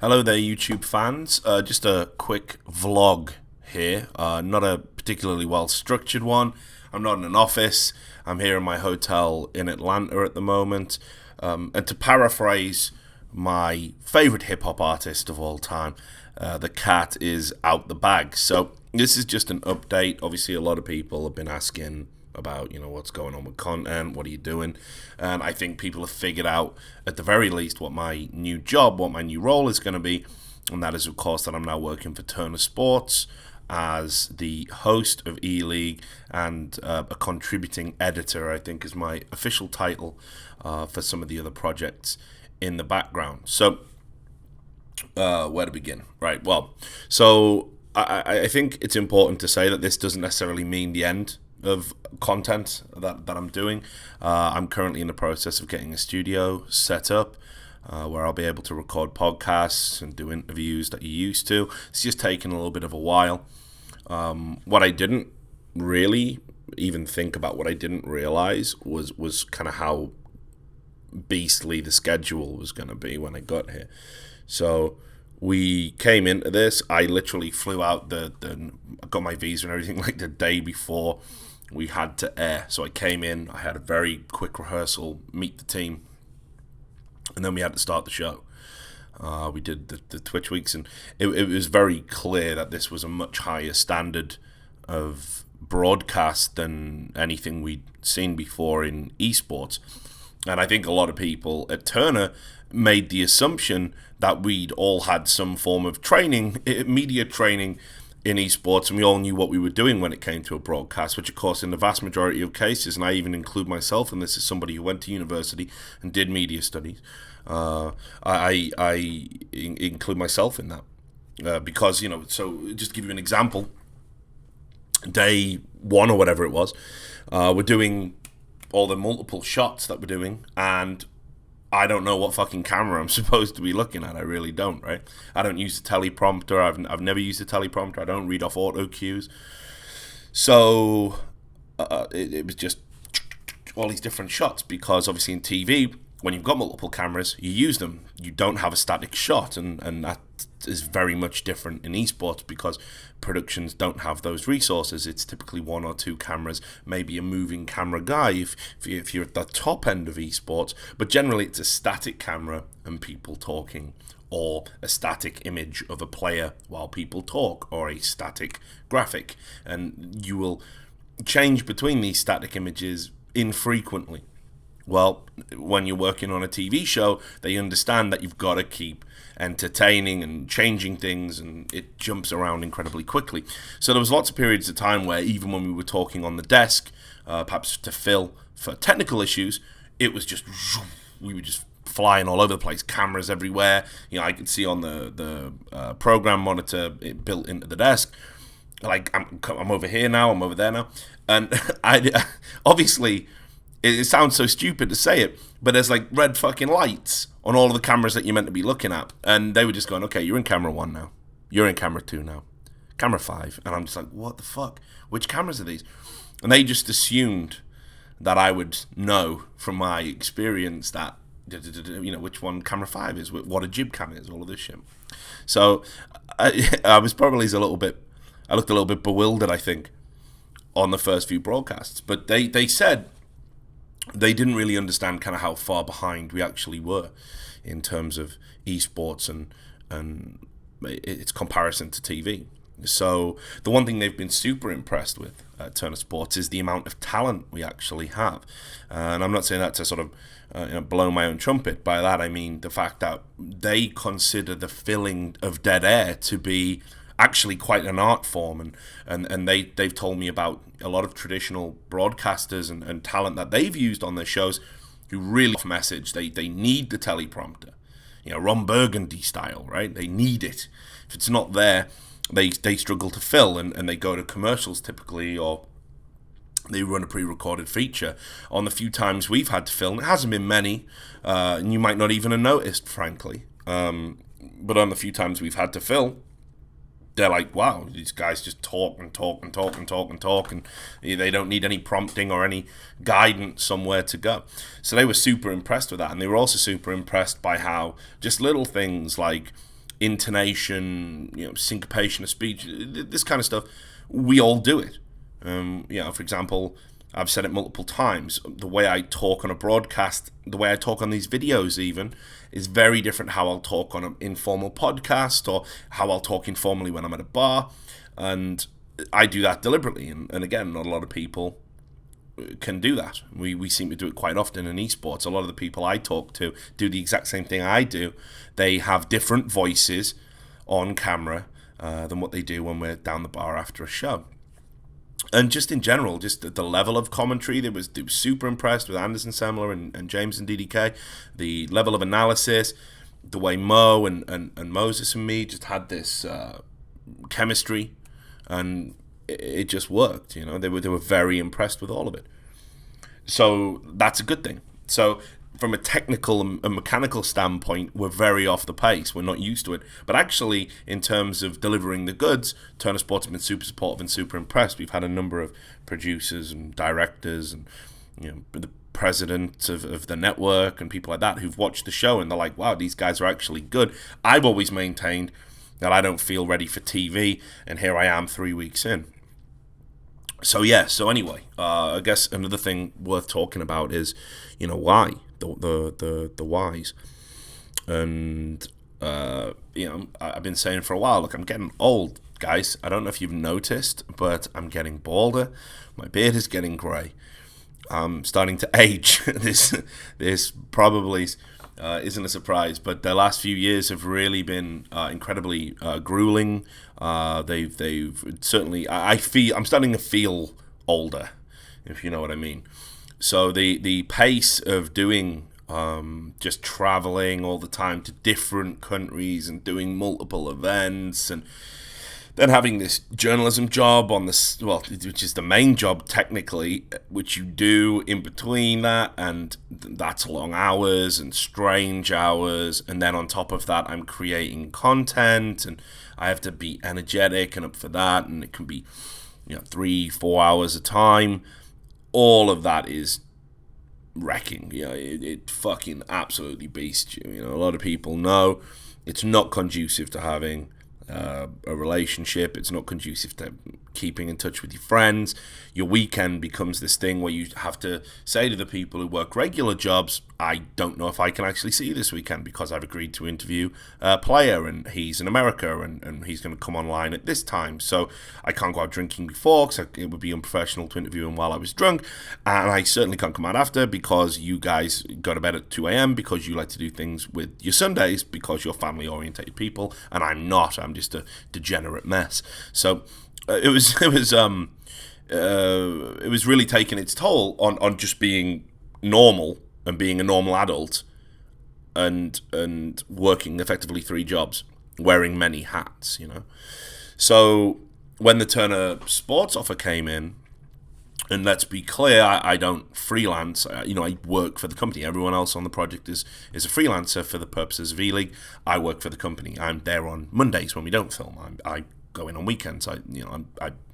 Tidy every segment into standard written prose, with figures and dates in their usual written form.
Hello there, YouTube fans. Just a quick vlog here. Not a particularly well structured one. I'm not in an office. I'm here in my hotel in Atlanta at the moment. And to paraphrase my favorite hip hop artist of all time, the cat is out the bag. So this is just an update. Obviously, a lot of people have been asking about what's going on with content, what are you doing, and I think people have figured out at the very least what my new job, what my new role is going to be, and that is of course that I'm now working for Turner Sports as the host of ELeague and a contributing editor, I think is my official title for some of the other projects in the background. So where to begin? Right, well, so I think it's important to say that this doesn't necessarily mean the end of content that I'm doing. I'm currently in the process of getting a studio set up where I'll be able to record podcasts and do interviews that you used to. It's just taken a little bit of a while. What I didn't really even think about, what I didn't realize was kind of how beastly the schedule was going to be when I got here. So we came into this. I literally flew out I got my visa and everything like the day before we had to air. So I came in, I had a very quick rehearsal, meet the team, and then we had to start the show. We did the Twitch weeks, and it was very clear that this was a much higher standard of broadcast than anything we'd seen before in esports. And I think a lot of people at Turner made the assumption that we'd all had some form of training, media training in esports, and we all knew what we were doing when it came to a broadcast, which of course in the vast majority of cases, and I even include myself in this as somebody who went to university and did media studies, I include myself in that because, so just to give you an example, day one or whatever it was, we're doing all the multiple shots that we're doing, and I don't know what fucking camera I'm supposed to be looking at. I really don't, right? I don't use a teleprompter. I've never used a teleprompter. I don't read off auto cues. So it was just all these different shots, because obviously in TV, when you've got multiple cameras, you use them. You don't have a static shot, and that is very much different in esports because productions don't have those resources. It's typically one or two cameras, maybe a moving camera guy if you're at the top end of esports, but generally it's a static camera and people talking, or a static image of a player while people talk, or a static graphic, and you will change between these static images infrequently. Well, when you're working on a TV show, they understand that you've got to keep entertaining and changing things, and it jumps around incredibly quickly. So there was lots of periods of time where even when we were talking on the desk, perhaps to Phil for technical issues, it was just, we were just flying all over the place, cameras everywhere. I could see on the program monitor it built into the desk, like I'm over here now, I'm over there now, and I obviously. It sounds so stupid to say it, but there's like red fucking lights on all of the cameras that you're meant to be looking at. And they were just going, okay, you're in camera 1 now. You're in camera 2 now. Camera 5. And I'm just like, what the fuck? Which cameras are these? And they just assumed that I would know from my experience that, which one camera 5 is, what a jib cam is, all of this shit. So I was probably I looked a little bit bewildered, I think, on the first few broadcasts. But they said they didn't really understand kind of how far behind we actually were in terms of esports and its comparison to TV. So the one thing they've been super impressed with at Turner Sports is the amount of talent we actually have. And I'm not saying that to sort of blow my own trumpet. By that I mean the fact that they consider the filling of dead air to be actually quite an art form, and they've told me about a lot of traditional broadcasters and talent that they've used on their shows who really message. They need the teleprompter, Ron Burgundy style, right? They need it. If it's not there, they struggle to fill, and they go to commercials typically, or they run a pre-recorded feature. On the few times we've had to film, it hasn't been many, and you might not even have noticed, frankly, but on the few times we've had to fill, they're like, wow, these guys just talk and talk and talk and talk and talk, and they don't need any prompting or any guidance somewhere to go. So they were super impressed with that, and they were also super impressed by how just little things like intonation, syncopation of speech, this kind of stuff. We all do it. For example, I've said it multiple times. The way I talk on a broadcast, the way I talk on these videos even, is very different how I'll talk on an informal podcast or how I'll talk informally when I'm at a bar. And I do that deliberately. And again, not a lot of people can do that. We seem to do it quite often in esports. A lot of the people I talk to do the exact same thing I do. They have different voices on camera than what they do when we're down the bar after a show. And just in general, just the level of commentary, they was super impressed with Anderson Semler and James and DDK. The level of analysis, the way Mo and Moses and me just had this chemistry, and it just worked. They were very impressed with all of it. So that's a good thing. So from a technical and mechanical standpoint, we're very off the pace. We're not used to it. But actually, in terms of delivering the goods, Turner Sports have been super supportive and super impressed. We've had a number of producers and directors and the president of the network and people like that who've watched the show, and they're like, wow, these guys are actually good. I've always maintained that I don't feel ready for TV, and here I am 3 weeks in. So anyway, I guess another thing worth talking about is, why, the whys. And, I've been saying for a while, look, I'm getting old, guys. I don't know if you've noticed, but I'm getting balder. My beard is getting grey. I'm starting to age. This probably isn't a surprise, but the last few years have really been incredibly grueling. They've certainly. I'm starting to feel older, if you know what I mean. So the pace of doing just traveling all the time to different countries and doing multiple events, and then having this journalism job on this, which is the main job technically, which you do in between that, and that's long hours and strange hours, and then on top of that, I'm creating content, and I have to be energetic and up for that, and it can be 3-4 hours a time. All of that is wrecking. It fucking absolutely beasts you. A lot of people know it's not conducive to having a relationship. It's not conducive to keeping in touch with your friends. Your weekend becomes this thing where you have to say to the people who work regular jobs, I don't know if I can actually see you this weekend because I've agreed to interview a player and he's in America and he's going to come online at this time. So I can't go out drinking before because it would be unprofessional to interview him while I was drunk. And I certainly can't come out after because you guys go to bed at 2 a.m. because you like to do things with your Sundays because you're family-orientated people. And I'm not. I'm just a degenerate mess. So it was really taking its toll on just being normal and being a normal adult and working effectively 3 jobs, wearing many hats, So when the Turner Sports offer came in, and let's be clear, I don't freelance. I work for the company. Everyone else on the project is a freelancer for the purposes of ELeague. I work for the company. I'm there on Mondays when we don't film. I go in on weekends. I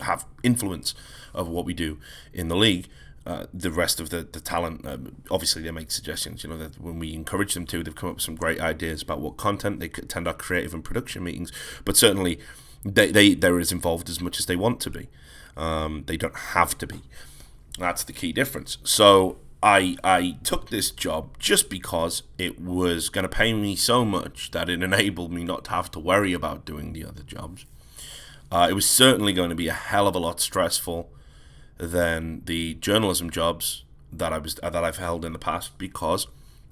have influence over what we do in the league. The rest of the talent, obviously they make suggestions. That when we encourage them to, they've come up with some great ideas about what content. They attend our creative and production meetings, but certainly they're as involved as much as they want to be. They don't have to be. That's the key difference. So I took this job just because it was going to pay me so much that it enabled me not to have to worry about doing the other jobs. It was certainly going to be a hell of a lot stressful than the journalism jobs that I've held in the past, because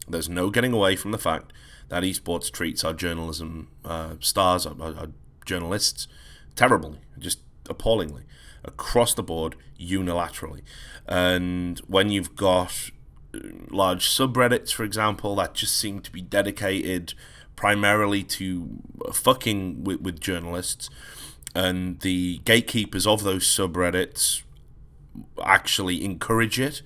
there's no getting away from the fact that esports treats our journalism stars, our journalists, terribly, just appallingly, across the board, unilaterally. And when you've got large subreddits, for example, that just seem to be dedicated primarily to fucking with journalists, and the gatekeepers of those subreddits actually encourage it,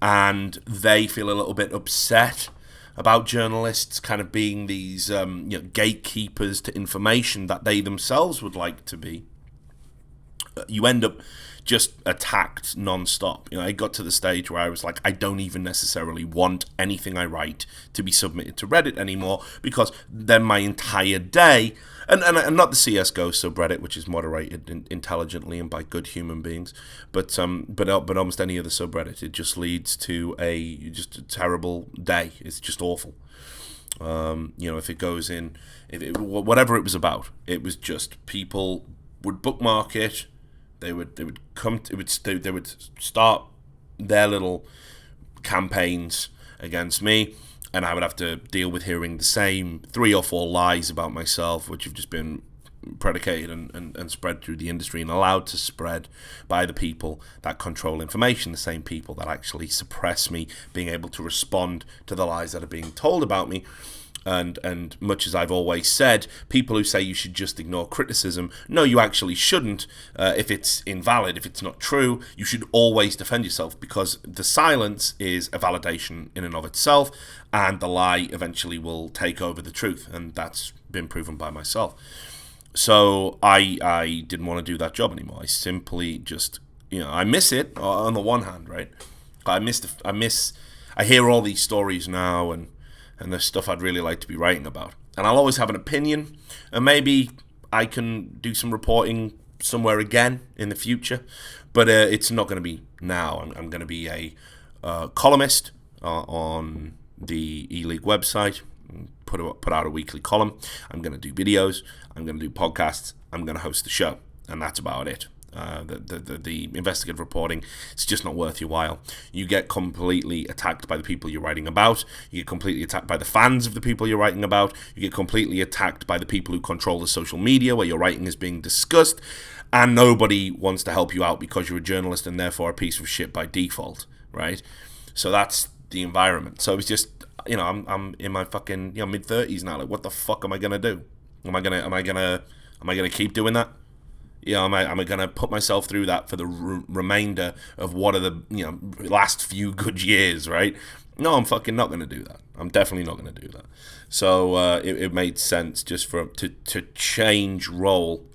and they feel a little bit upset about journalists kind of being these gatekeepers to information that they themselves would like to be. You end up just attacked non-stop. You know, I got to the stage where I was like, I don't even necessarily want anything I write to be submitted to Reddit anymore, because then my entire day, and not the CSGO subreddit, which is moderated intelligently and by good human beings, but almost any other subreddit, it just leads to a terrible day. It's just awful. You know, if it goes in, whatever it was about, it was just people would bookmark it. They would start their little campaigns against me, and I would have to deal with hearing the same 3 or 4 lies about myself, which have just been predicated and spread through the industry and allowed to spread by the people that control information, the same people that actually suppress me being able to respond to the lies that are being told about me. And much as I've always said, people who say you should just ignore criticism, no, you actually shouldn't. If it's invalid, if it's not true, you should always defend yourself, because the silence is a validation in and of itself, and the lie eventually will take over the truth, and that's been proven by myself. So I didn't want to do that job anymore. I simply just, you know, I miss it on the one hand, right? I hear all these stories now, and there's stuff I'd really like to be writing about. And I'll always have an opinion, and maybe I can do some reporting somewhere again in the future, but it's not going to be now. I'm going to be a columnist on the ELeague website, put out a weekly column. I'm going to do videos, I'm going to do podcasts, I'm going to host the show, and that's about it. The investigative reporting, it's just not worth your while. You get completely attacked by the people you're writing about. You get completely attacked by the fans of the people you're writing about. You get completely attacked by the people who control the social media where your writing is being discussed. And nobody wants to help you out because you're a journalist and therefore a piece of shit by default, right? So that's the environment. So it's just, you know, I'm in my fucking, you know, mid-30s now. Like, what the fuck am I gonna do? Am I gonna keep doing that? You know, am I going to put myself through that for the remainder of what are the, you know, last few good years, right? No, I'm fucking not going to do that. I'm definitely not going to do that. So it made sense just to change role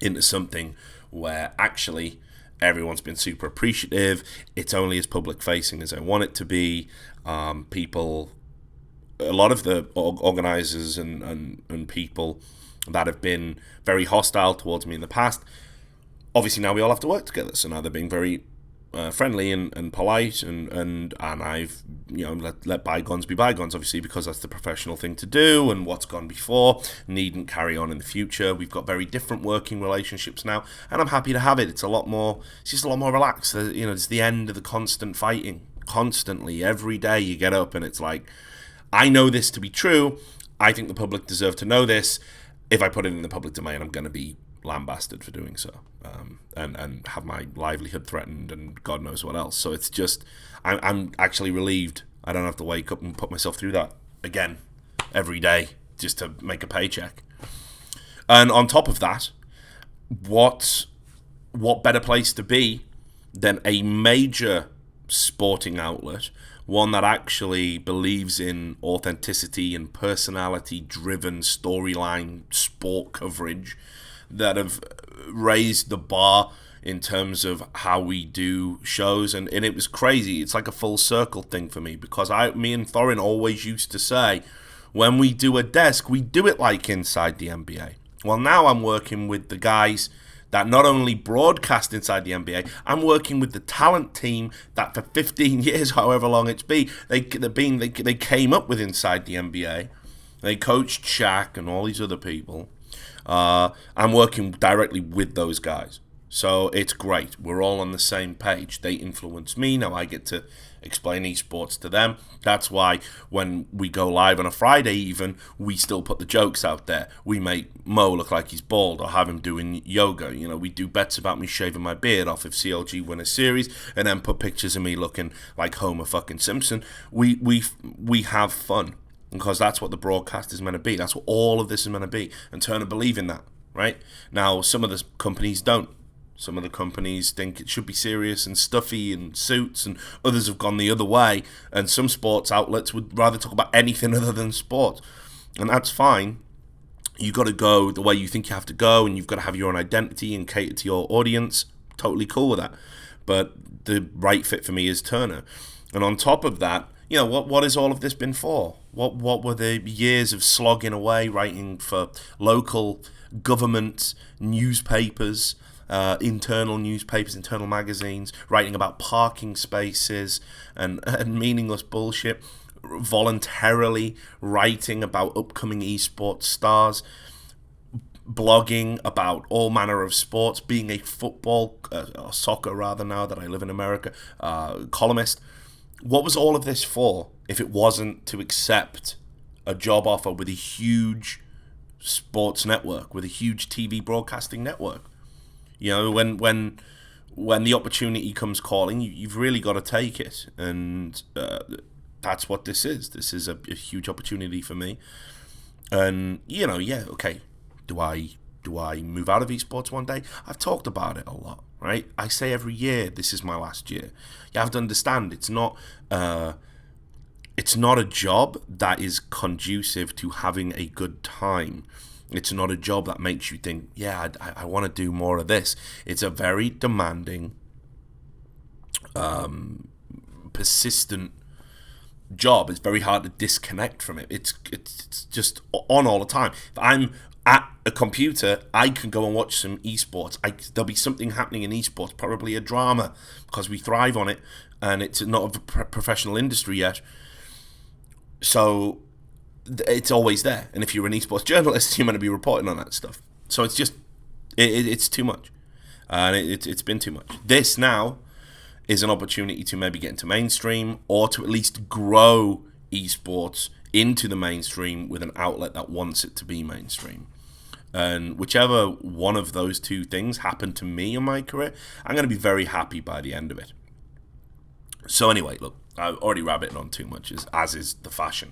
into something where actually everyone's been super appreciative. It's only as public facing as I want it to be. People, a lot of the organizers and people that have been very hostile towards me in the past, obviously now we all have to work together. So now they're being very friendly and polite, and I've, you know, let bygones be bygones, obviously, because that's the professional thing to do, and what's gone before needn't carry on in the future. We've got very different working relationships now, and I'm happy to have it. It's just a lot more relaxed. You know, it's the end of the constant fighting, constantly, every day you get up and it's like, I know this to be true, I think the public deserve to know this. If I put it in the public domain, I'm going to be lambasted for doing so, and have my livelihood threatened and God knows what else. So it's just, I'm actually relieved I don't have to wake up and put myself through that again every day just to make a paycheck. And on top of that, what better place to be than a major sporting outlet, one that actually believes in authenticity and personality-driven storyline sport coverage, that have raised the bar in terms of how we do shows. And it was crazy. It's like a full circle thing for me, because me and Thorin always used to say, when we do a desk, we do it like Inside the NBA. Well, now I'm working with the guys that not only broadcast Inside the NBA, I'm working with the talent team that for 15 years, however long it's been, they came up with Inside the NBA. They coached Shaq and all these other people. I'm working directly with those guys. So it's great. We're all on the same page. They influence me. Now I get to explain esports to them. That's why when we go live on a Friday even, we still put the jokes out there. We make Mo look like he's bald or have him doing yoga. You know, we do bets about me shaving my beard off if CLG win a series, and then put pictures of me looking like Homer fucking Simpson. We have fun, because that's what the broadcast is meant to be. That's what all of this is meant to be. And Turner believe in that, right? Now, some of the companies don't. Some of the companies think it should be serious and stuffy and suits, and others have gone the other way. And some sports outlets would rather talk about anything other than sport. And that's fine. You've got to go the way you think you have to go, and you've got to have your own identity and cater to your audience. totally cool with that. But the right fit for me is Turner. And on top of that, what has all of this been for? What were the years of slogging away, writing for local government newspapers, internal newspapers, internal magazines, writing about parking spaces and meaningless bullshit, voluntarily writing about upcoming esports stars, blogging about all manner of sports, being a football, or soccer rather now that I live in America, columnist. What was all of this for if it wasn't to accept a job offer with a huge sports network, with a huge TV broadcasting network? When the opportunity comes calling, you've really got to take it, and that's what this is. This is a huge opportunity for me, and okay. Do I move out of esports one day? I've talked about it a lot, right? I say every year this is my last year. You have to understand it's not a job that is conducive to having a good time. It's not a job that makes you think, yeah, I want to do more of this. It's a very demanding, persistent job. It's very hard to disconnect from it. It's just on all the time. If I'm at a computer, I can go and watch some esports. There'll be something happening in esports, probably a drama, because we thrive on it, and it's not a professional industry yet. So it's always there. And if you're an esports journalist, you're going to be reporting on that stuff. So it's just, it's too much. And it's been too much. This now is an opportunity to maybe get into mainstream, or to at least grow esports into the mainstream with an outlet that wants it to be mainstream. And whichever one of those two things happened to me in my career, I'm going to be very happy by the end of it. So anyway, look, I've already rabbited on too much, as is the fashion.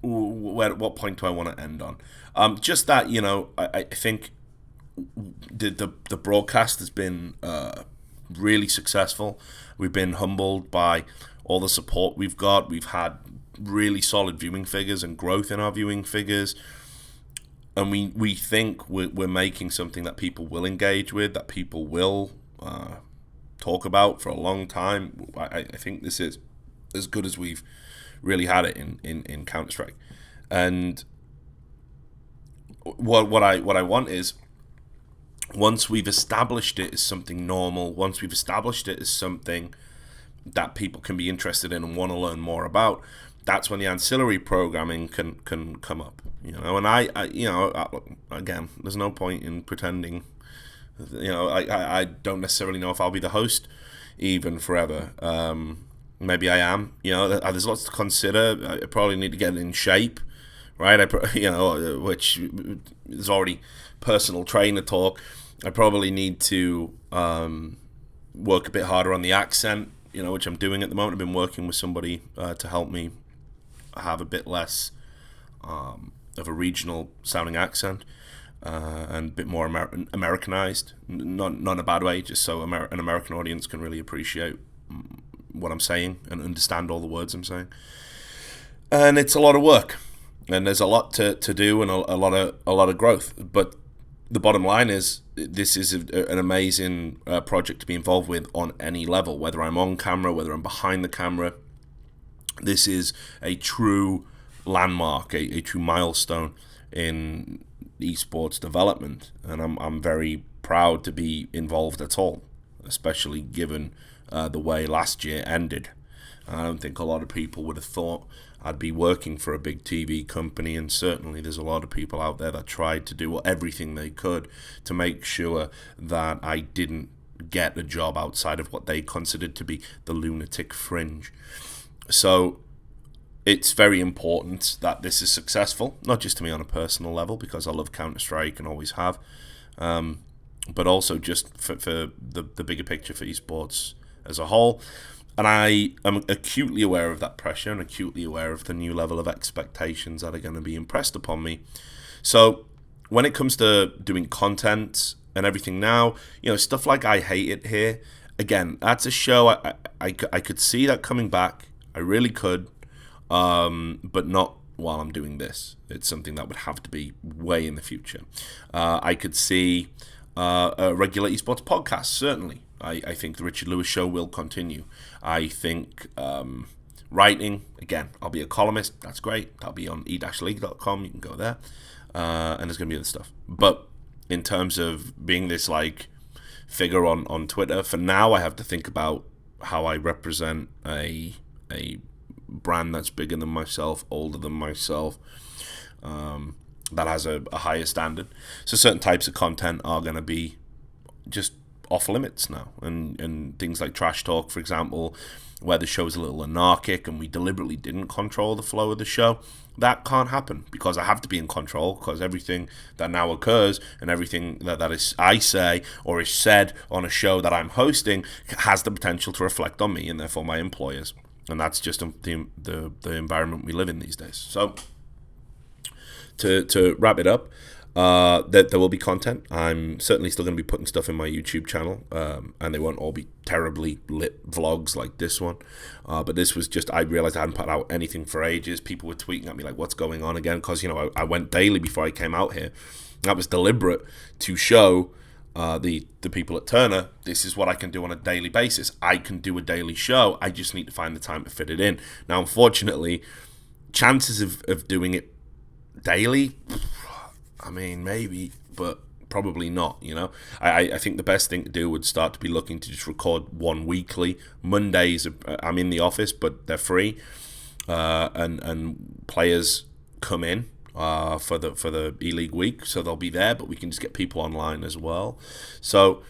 What point do I want to end on? Just that, I think the broadcast has been really successful. We've been humbled by all the support we've got. We've had really solid viewing figures and growth in our viewing figures. And we think we're making something that people will engage with, that people will talk about for a long time. I think this is as good as we've really had it in Counter-Strike. And what I want is, once we've established it as something normal, once we've established it as something that people can be interested in and want to learn more about, that's when the ancillary programming can come up, And I again, there's no point in pretending. I don't necessarily know if I'll be the host even forever. Maybe I am. There's lots to consider. I probably need to get in shape, right? Which is already personal trainer talk. I probably need to work a bit harder on the accent, which I'm doing at the moment. I've been working with somebody to help me have a bit less of a regional sounding accent, and a bit more Americanized, not in a bad way, just so an American audience can really appreciate what I'm saying and understand all the words I'm saying. And it's a lot of work, and there's a lot to do, and a lot of growth. But the bottom line is, this is an amazing project to be involved with on any level, whether I'm on camera, whether I'm behind the camera. This is a true landmark, a true milestone in esports development, and I'm very proud to be involved at all, especially given the way last year ended. I don't think a lot of people would have thought I'd be working for a big TV company, and certainly there's a lot of people out there that tried to do everything they could to make sure that I didn't get a job outside of what they considered to be the lunatic fringe. So it's very important that this is successful, not just to me on a personal level, because I love Counter-Strike and always have, but also just for the bigger picture for esports as a whole. And I am acutely aware of that pressure, and acutely aware of the new level of expectations that are going to be impressed upon me. So when it comes to doing content and everything now, stuff like I Hate It Here, again, that's a show I could see that coming back. I really could, but not while I'm doing this. It's something that would have to be way in the future. I could see a regular esports podcast. Certainly, I think the Richard Lewis Show will continue. I think writing, again, I'll be a columnist. That's great. That'll be on e-league.com. You can go there, and there's going to be other stuff. But in terms of being this like figure on Twitter, for now, I have to think about how I represent a brand that's bigger than myself, older than myself, that has a higher standard. So certain types of content are going to be just off limits now, and things like trash talk, for example, where the show's a little anarchic and we deliberately didn't control the flow of the show, that can't happen because I have to be in control, because everything that now occurs and everything that is I say or is said on a show that I'm hosting has the potential to reflect on me and therefore my employers, and that's just the environment we live in these days. So to wrap it up, that there will be content. I'm certainly still going to be putting stuff in my YouTube channel, and they won't all be terribly lit vlogs like this one. But this was just, I realized I hadn't put out anything for ages. People were tweeting at me like, what's going on again? Because, I went daily before I came out here. That was deliberate to show the people at Turner, this is what I can do on a daily basis. I can do a daily show. I just need to find the time to fit it in. Now, unfortunately, chances of doing it daily, I mean, maybe, but probably not, I think the best thing to do would start to be looking to just record one weekly. Mondays, I'm in the office, but they're free, and players come in for the ELeague week, so they'll be there, but we can just get people online as well. So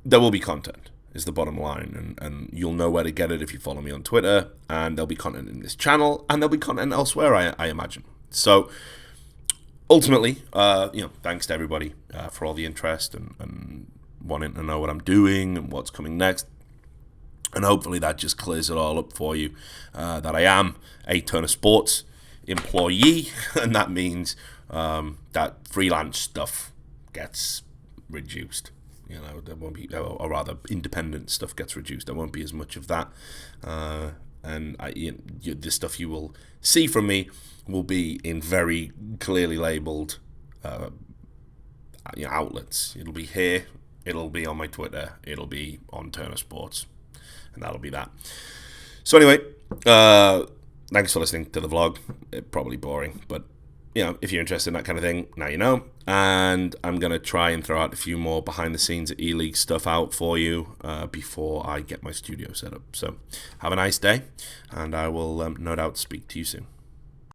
there will be content, is the bottom line, and you'll know where to get it if you follow me on Twitter, and there'll be content in this channel, and there'll be content elsewhere, I imagine. So ultimately, thanks to everybody for all the interest and wanting to know what I'm doing and what's coming next. And hopefully that just clears it all up for you, that I am a Turner Sports employee, and that means that freelance stuff gets reduced. There won't be, or rather, independent stuff gets reduced. There won't be as much of that. And the stuff you will see from me will be in very clearly labeled outlets. It'll be here, it'll be on my Twitter, it'll be on Turner Sports, and that'll be that. So anyway, thanks for listening to the vlog. Probably boring, but if you're interested in that kind of thing, now you know. And I'm going to try and throw out a few more behind the scenes at ELeague stuff out for you before I get my studio set up. So have a nice day, and I will no doubt speak to you soon.